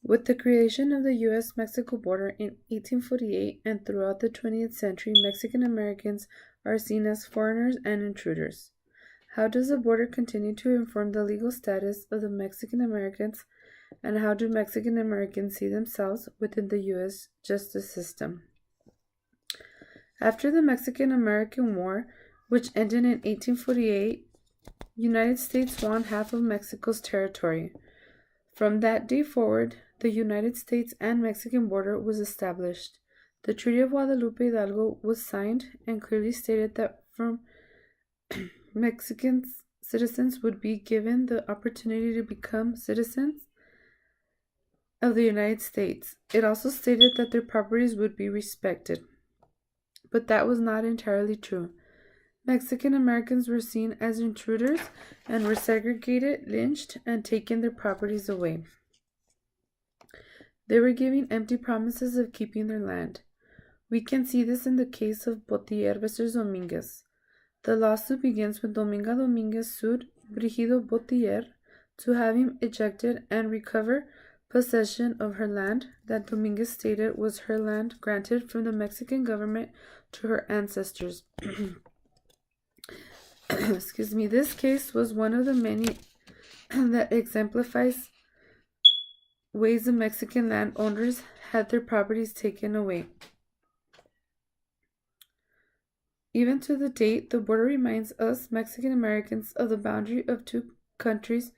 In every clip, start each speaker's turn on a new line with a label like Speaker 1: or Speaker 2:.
Speaker 1: With the creation of the U.S.-Mexico border in 1848 and throughout the 20th century, Mexican Americans are seen as foreigners and intruders. How does the border continue to inform the legal status of the Mexican Americans, and how do Mexican Americans see themselves within the U.S. justice system? After the Mexican-American War, which ended in 1848, United States won half of Mexico's territory. From that day forward, the United States and Mexican border was established. The Treaty of Guadalupe Hidalgo was signed and clearly stated that from Mexican citizens would be given the opportunity to become citizens of the United States. It also stated that their properties would be respected. But that was not entirely true. Mexican Americans were seen as intruders and were segregated, lynched, and taken their properties away. They were giving empty promises of keeping their land. We can see this in the case of Bottier versus Dominguez. The lawsuit begins when Dominga Dominguez sued Brigido Bottier to have him ejected and recover possession of her land that Dominguez stated was her land granted from the Mexican government to her ancestors. Excuse me, this case was one of the many that exemplifies ways the Mexican landowners had their properties taken away. Even to the date, the border reminds us Mexican Americans of the boundary of two countries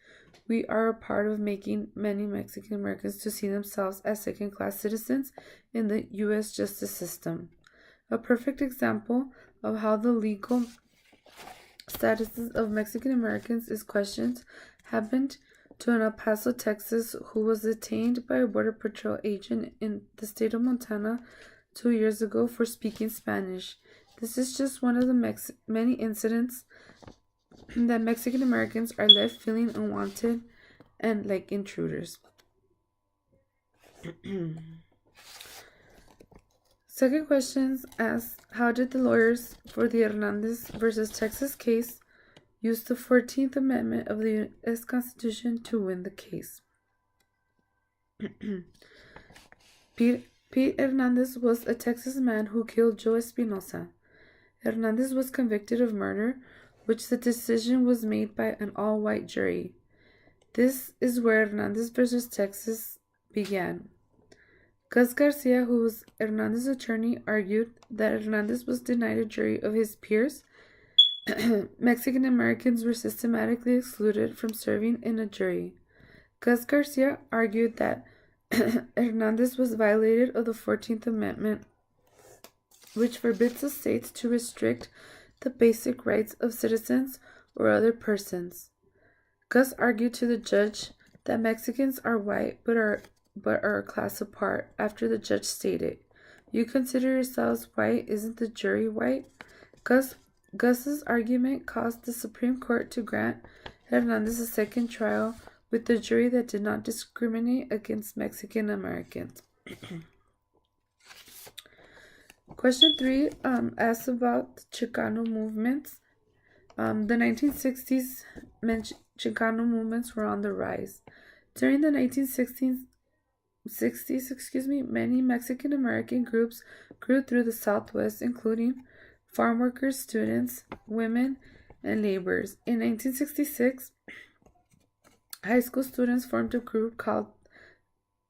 Speaker 1: we are a part of, making many Mexican Americans to see themselves as second-class citizens in the U.S. justice system. A perfect example of how the legal statuses of Mexican Americans is questioned happened to an El Paso, Texas, who was detained by a Border Patrol agent in the state of Montana 2 years ago for speaking Spanish. This is just one of the many incidents that Mexican Americans are left feeling unwanted and like intruders. Second question asks, how did the lawyers for the Hernandez versus Texas case use the 14th Amendment of the U.S. Constitution to win the case? Pete Hernandez was a Texas man who killed Joe Espinosa. Hernandez was convicted of murder, which the decision was made by an all-white jury. This is where Hernandez versus Texas began. Gus Garcia, who was Hernandez's attorney, argued that Hernandez was denied a jury of his peers. Mexican Americans were systematically excluded from serving in a jury. Gus Garcia argued that Hernandez was violated of the 14th Amendment, which forbids the states to restrict the basic rights of citizens or other persons. Gus argued to the judge that Mexicans are white but are a class apart, after the judge stated, "You consider yourselves white, isn't the jury white?" Gus's argument caused the Supreme Court to grant Hernandez a second trial with the jury that did not discriminate against Mexican Americans. Question 3 asks about Chicano movements. The 1960s Chicano movements were on the rise. During the 1960s, many Mexican American groups grew through the Southwest, including farm workers, students, women, and laborers. In 1966, high school students formed a group called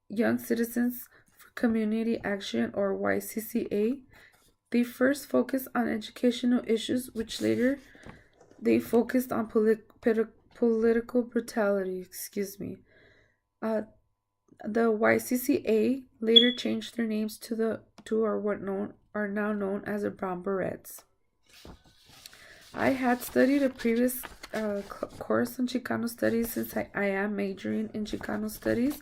Speaker 1: Young Citizens for Community Action, or YCCA. They first focused on educational issues, which later they focused on political brutality. The YCCA later changed their names to what are now known as the Brown Berets. I had studied a previous course on Chicano studies, since I am majoring in Chicano studies,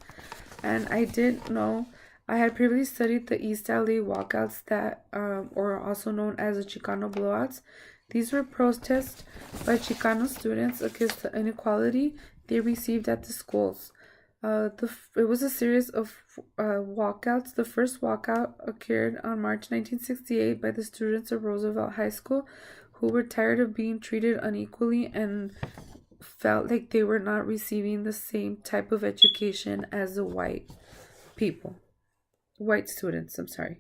Speaker 1: and I did know I had previously studied the East LA walkouts that or also known as the Chicano blowouts. These were protests by Chicano students against the inequality they received at the schools. It was a series of walkouts. The first walkout occurred on March 1968 by the students of Roosevelt High School, who were tired of being treated unequally and felt like they were not receiving the same type of education as the white people. White students, I'm sorry.